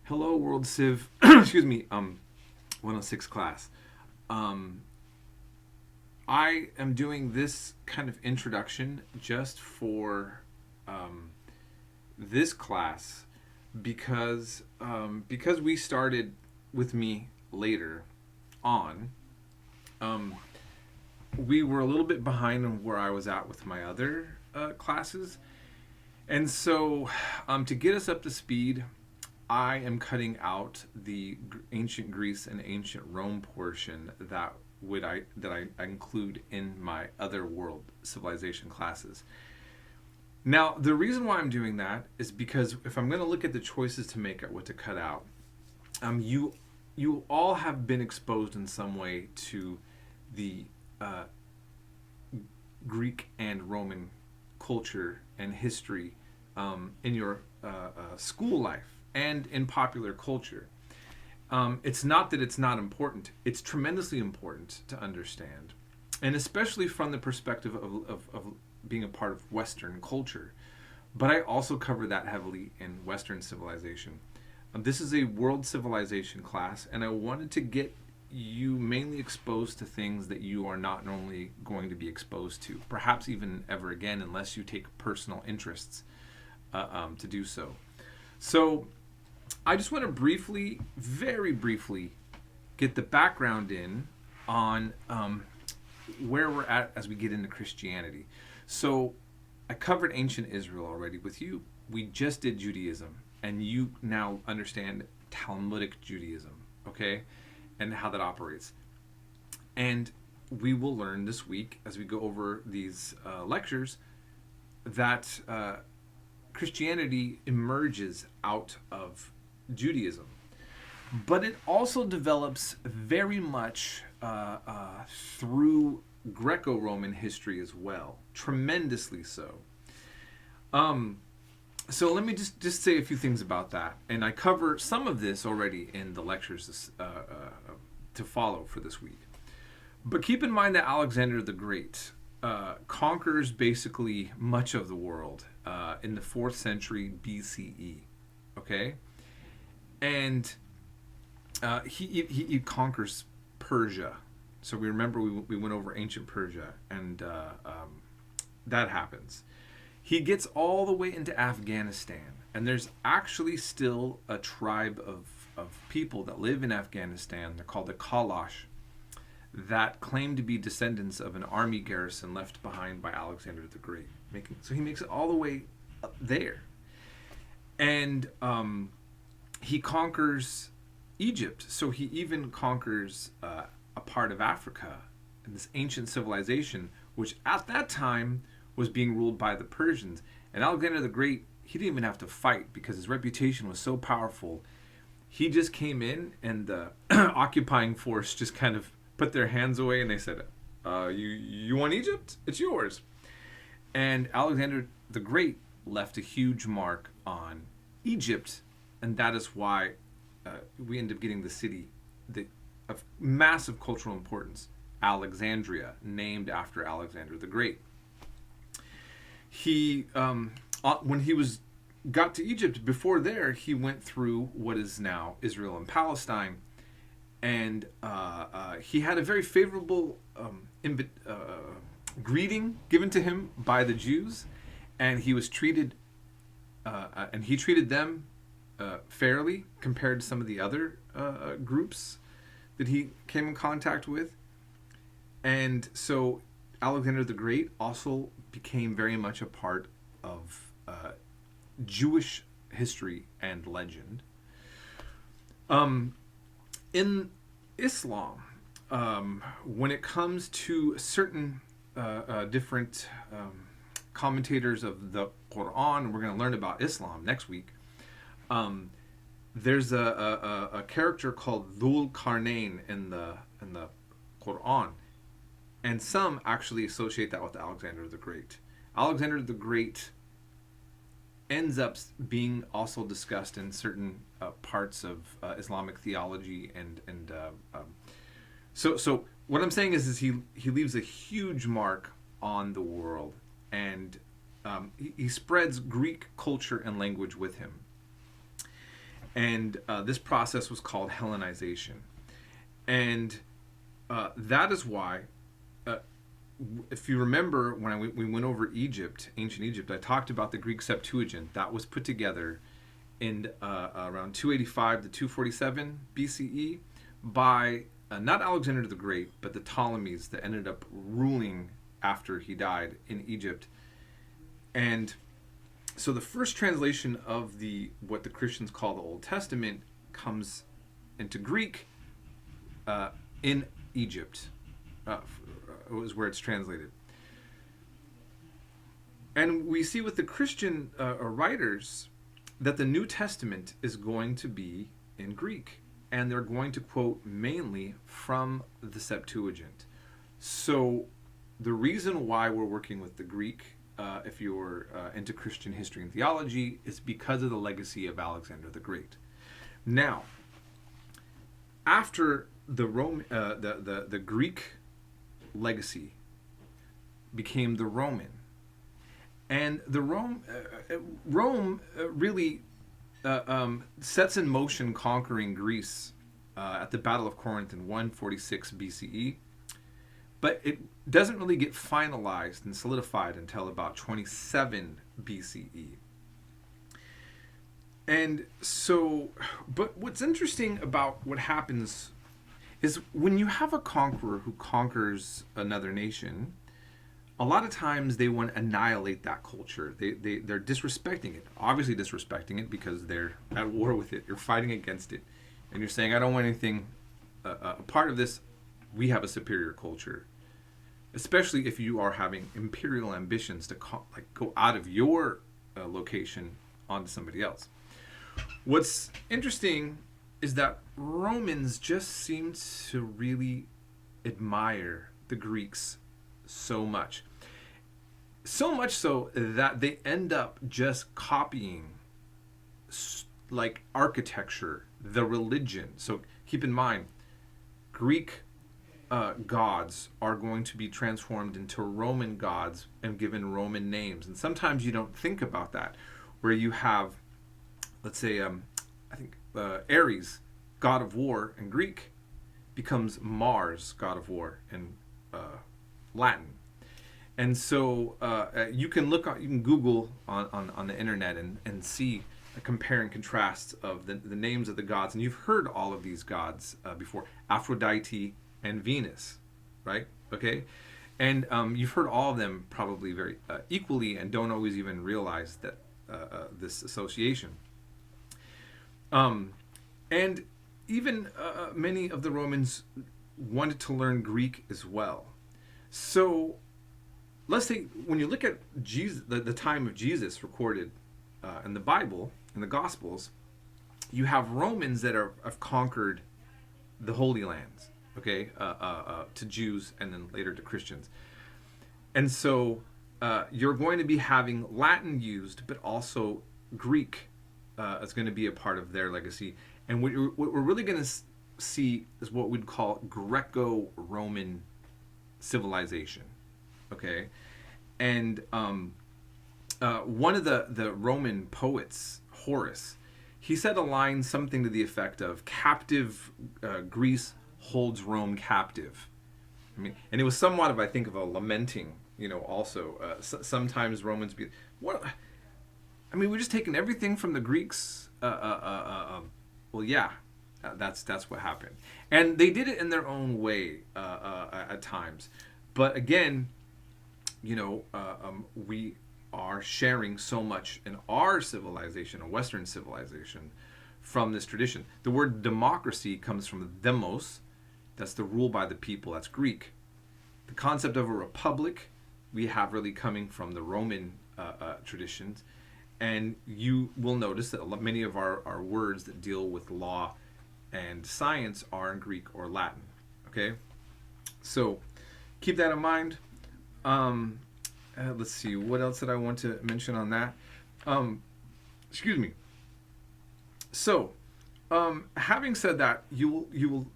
Hello, World Civ. Excuse me. 106 class. Um, I am doing this kind of introduction just for um, this class because we started with me later on. Um, we were a little bit behind on where I was at with my other classes, and so to get us up to speed, I am cutting out the ancient Greece and ancient Rome portion that I include in my other world civilization classes. Now, the reason why I'm doing that is because if I'm going to look at the choices to make at what to cut out, you all have been exposed in some way to the uh, Greek and Roman culture and history in your school life and in popular culture. It's not that it's not important, it's tremendously important to understand. And especially from the perspective of being a part of Western culture. But I also cover that heavily in Western civilization. This is a world civilization class, and I wanted to get you mainly exposed to things that you are not normally going to be exposed to, perhaps even ever again, unless you take personal interests to do so. So, I just want to briefly, very briefly, get the background in on where we're at as we get into Christianity. So, I covered ancient Israel already with you. We just did Judaism, and you now understand Talmudic Judaism, okay, and how that operates. And we will learn this week as we go over these lectures that Christianity emerges out of Judaism, but it also develops very much through Greco-Roman history as well, tremendously so. So let me just say a few things about that, and I cover some of this already in the lectures to follow for this week. But keep in mind that Alexander the Great conquers basically much of the world in the 4th century BCE, okay? And he conquers Persia. So we remember we went over ancient Persia, and that happens. He gets all the way into Afghanistan, and there's actually still a tribe of people that live in Afghanistan. They're called the Kalash, that claim to be descendants of an army garrison left behind by Alexander the Great. So he makes it all the way up there. And he conquers Egypt. So he even conquers a part of Africa in this ancient civilization, which at that time was being ruled by the Persians. And Alexander the Great, he didn't even have to fight because his reputation was so powerful. He just came in, and the occupying force just kind of put their hands away, and they said, you want Egypt? It's yours. And Alexander the Great left a huge mark on Egypt, and that is why we end up getting the city of massive cultural importance, Alexandria, named after Alexander the Great. He, when he got to Egypt, before there, he went through what is now Israel and Palestine, and he had a very favorable greeting given to him by the Jews, and he was treated, and he treated them fairly compared to some of the other groups that he came in contact with. And so Alexander the Great also became very much a part of Jewish history and legend. In Islam, when it comes to certain different commentators of the Quran, we're going to learn about Islam next week. There's a character called Dhul Qarnayn in the Quran, and some actually associate that with Alexander the Great. Alexander the Great ends up being also discussed in certain parts of Islamic theology, and so what I'm saying is he leaves a huge mark on the world, and he spreads Greek culture and language with him. And this process was called Hellenization. And that is why, if you remember when we went over Egypt, ancient Egypt, I talked about the Greek Septuagint that was put together in around 285 to 247 BCE by not Alexander the Great, but the Ptolemies that ended up ruling after he died in Egypt. And so the first translation of what the Christians call the Old Testament comes into Greek in Egypt. Was where it's translated. And we see with the Christian writers that the New Testament is going to be in Greek. And they're going to quote mainly from the Septuagint. So the reason why we're working with the Greek, if you're into Christian history and theology, is because of the legacy of Alexander the Great. Now, after the Greek legacy became the Roman, and the Rome really sets in motion conquering Greece at the Battle of Corinth in 146 BCE, but it doesn't really get finalized and solidified until about 27 BCE. And so, but what's interesting about what happens is when you have a conqueror who conquers another nation, a lot of times they want to annihilate that culture. They're disrespecting it. Obviously disrespecting it because they're at war with it. You're fighting against it. And you're saying, I don't want anything a part of this. We have a superior culture. Especially if you are having imperial ambitions to go out of your location onto somebody else. What's interesting is that Romans just seem to really admire the Greeks so much. So much so that they end up just copying like architecture, the religion. So keep in mind, Greek gods are going to be transformed into Roman gods and given Roman names. And sometimes you don't think about that, where you have, let's say, I think Ares, god of war in Greek, becomes Mars, god of war in Latin. And so you can Google on the internet and see a compare and contrast of the names of the gods. And you've heard all of these gods before. Aphrodite and Venus, right? Okay? And you've heard all of them probably very equally and don't always even realize that this association. And even many of the Romans wanted to learn Greek as well. So let's say when you look at Jesus, the time of Jesus recorded in the Bible, in the Gospels, you have Romans that have conquered the Holy Lands, okay, to Jews and then later to Christians. And so you're going to be having Latin used, but also Greek is going to be a part of their legacy. And what we're really going to see is what we'd call Greco-Roman civilization, okay? And one of the Roman poets, Horace, he said a line something to the effect of, captive Greece holds Rome captive. I mean, and it was somewhat of, I think, of a lamenting, also. Sometimes Romans be, what? I mean, we're just taking everything from the Greeks. Well, yeah, that's what happened. And they did it in their own way at times. But again, we are sharing so much in our civilization, a Western civilization, from this tradition. The word democracy comes from demos. That's the rule by the people. That's Greek. The concept of a republic we have really coming from the Roman traditions. And you will notice that many of our words that deal with law and science are in Greek or Latin. Okay? So keep that in mind. Let's see, what else did I want to mention on that? Excuse me. So, having said that, you will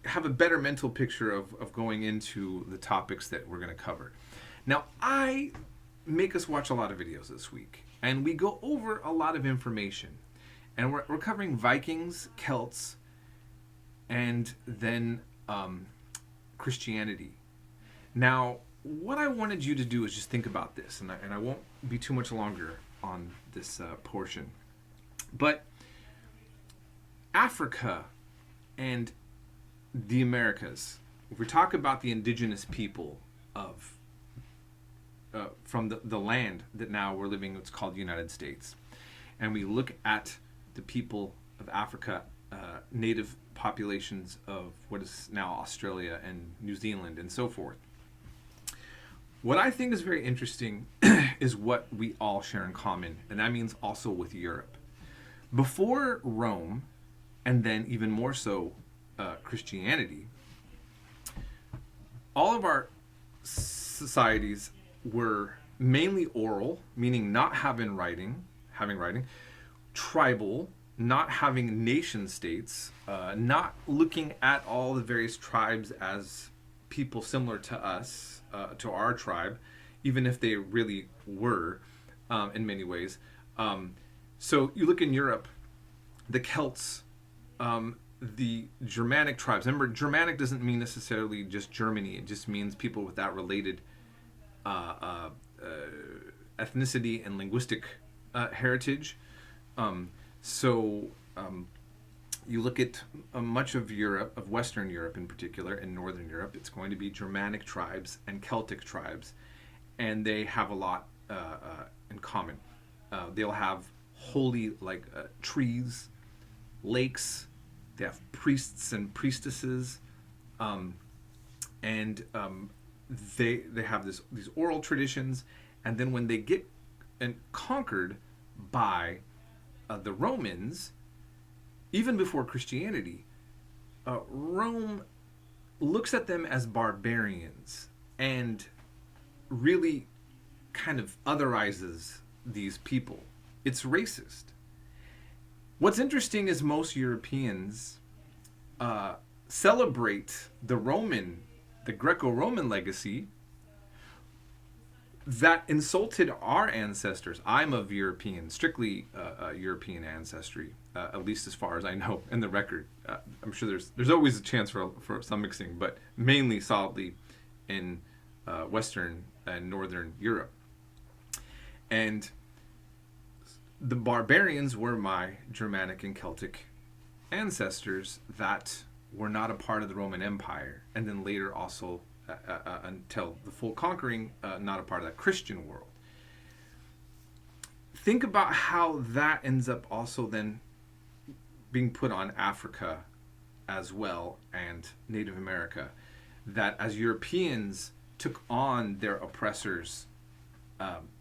have a better mental picture of going into the topics that we're going to cover. Now, make us watch a lot of videos this week, and we go over a lot of information. And we're covering Vikings, Celts, and then Christianity. Now, what I wanted you to do is just think about this, and I won't be too much longer on this portion. But Africa and the Americas, if we talk about the indigenous people of from the land that now we're living, it's called the United States, and we look at the people of Africa, native populations of what is now Australia and New Zealand and so forth. What I think is very interesting is what we all share in common, and that means also with Europe. Before Rome, and then even more so Christianity, all of our societies were mainly oral, meaning not having writing, tribal, not having nation states, not looking at all the various tribes as people similar to us, to our tribe, even if they really were in many ways. So you look in Europe, the Celts, the Germanic tribes. Remember, Germanic doesn't mean necessarily just Germany. It just means people with that related ethnicity and linguistic heritage. You look at much of Europe, of Western Europe in particular, and Northern Europe, it's going to be Germanic tribes and Celtic tribes, and they have a lot in common. They'll have holy, trees, lakes. They have priests and priestesses, and they have these oral traditions. And then when they get conquered by the Romans, even before Christianity, Rome looks at them as barbarians and really kind of otherizes these people. It's racist. What's interesting is most Europeans celebrate the Greco-Roman legacy that insulted our ancestors. I'm of strictly European ancestry, at least as far as I know in the record. I'm sure there's always a chance for some mixing, but mainly solidly in Western and Northern Europe. And the barbarians were my Germanic and Celtic ancestors that were not a part of the Roman Empire, and then later also until the full conquering, not a part of that Christian world. Think about how that ends up also then being put on Africa as well, and Native America, that as Europeans took on their oppressors'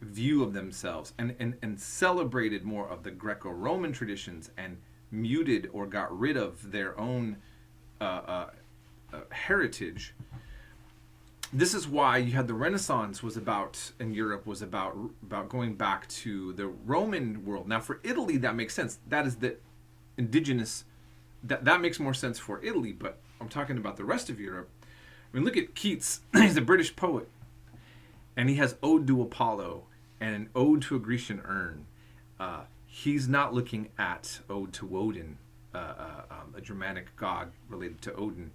view of themselves and celebrated more of the Greco-Roman traditions and muted or got rid of their own heritage. This is why you had the Renaissance in Europe was about going back to the Roman world. Now for Italy, that makes sense. That is the indigenous, that makes more sense for Italy, but I'm talking about the rest of Europe. I mean, look at Keats. He's a British poet, and he has Ode to Apollo and an Ode to a Grecian Urn. He's not looking at Ode to Woden, a Germanic god related to Odin.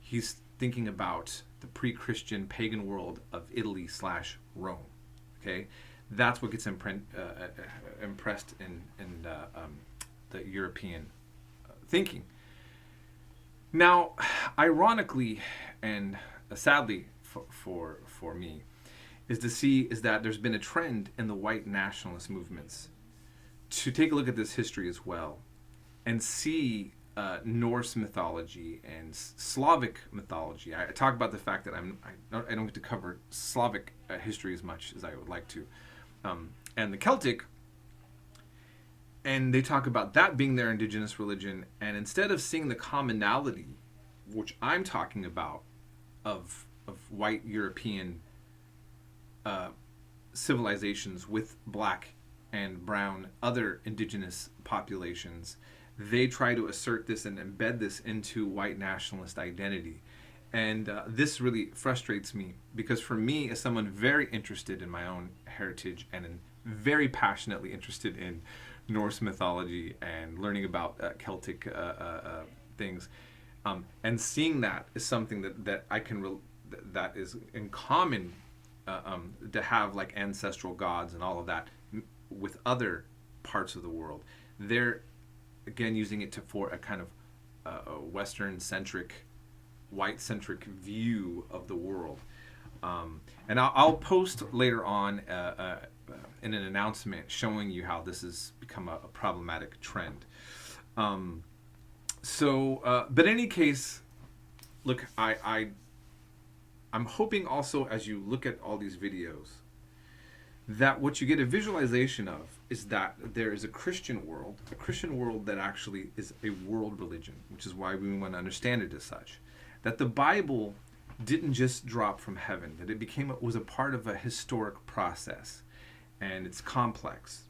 He's thinking about the pre-Christian pagan world of Italy/Rome. Okay, that's what gets impressed in the European thinking. Now, ironically and sadly for me, is that there's been a trend in the white nationalist movements to take a look at this history as well and see Norse mythology and Slavic mythology. I talk about the fact that I don't get to cover Slavic history as much as I would like to, and the Celtic. And they talk about that being their indigenous religion, and instead of seeing the commonality, which I'm talking about, of white European civilizations with black and brown other indigenous populations, they try to assert this and embed this into white nationalist identity. And this really frustrates me, because for me, as someone very interested in my own heritage and very passionately interested in Norse mythology and learning about Celtic things, and seeing that is something that I can that is in common, to have like ancestral gods and all of that with other parts of the world. They're again using it for a kind of a Western centric, white centric view of the world. And I'll post later on in an announcement showing you how this has become a problematic trend. But in any case, look, I'm hoping also as you look at all these videos that what you get a visualization of is that there is a Christian world that actually is a world religion, which is why we want to understand it as such. That the Bible didn't just drop from heaven, that it was a part of a historic process, and it's complex.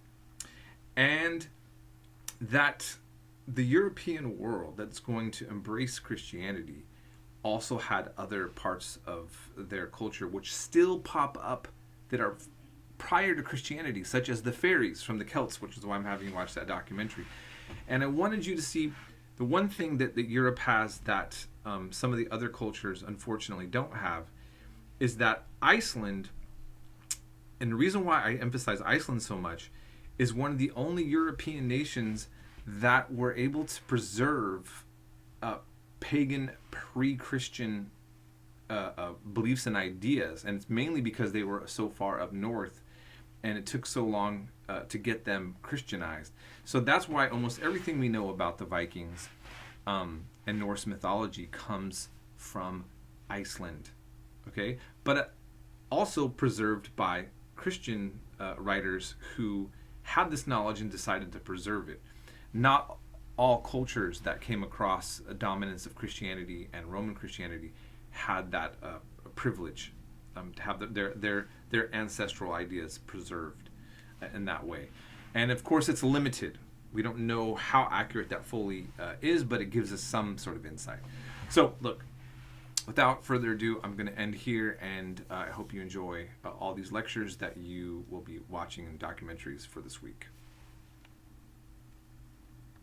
And that the European world that's going to embrace Christianity also had other parts of their culture which still pop up that are prior to Christianity, such as the fairies from the Celts, which is why I'm having you watch that documentary. And I wanted you to see the one thing that Europe has that some of the other cultures unfortunately don't have is that Iceland, and the reason why I emphasize Iceland so much, is one of the only European nations that were able to preserve pagan, pre-Christian beliefs and ideas. And it's mainly because they were so far up north and it took so long to get them Christianized. So that's why almost everything we know about the Vikings and Norse mythology comes from Iceland. Okay? But also preserved by Christian writers who had this knowledge and decided to preserve it. Not all cultures that came across a dominance of Christianity and Roman Christianity had that privilege to have their ancestral ideas preserved in that way. And of course, it's limited. We don't know how accurate that fully is, but it gives us some sort of insight. So, look, without further ado, I'm going to end here, and I hope you enjoy all these lectures that you will be watching and documentaries for this week.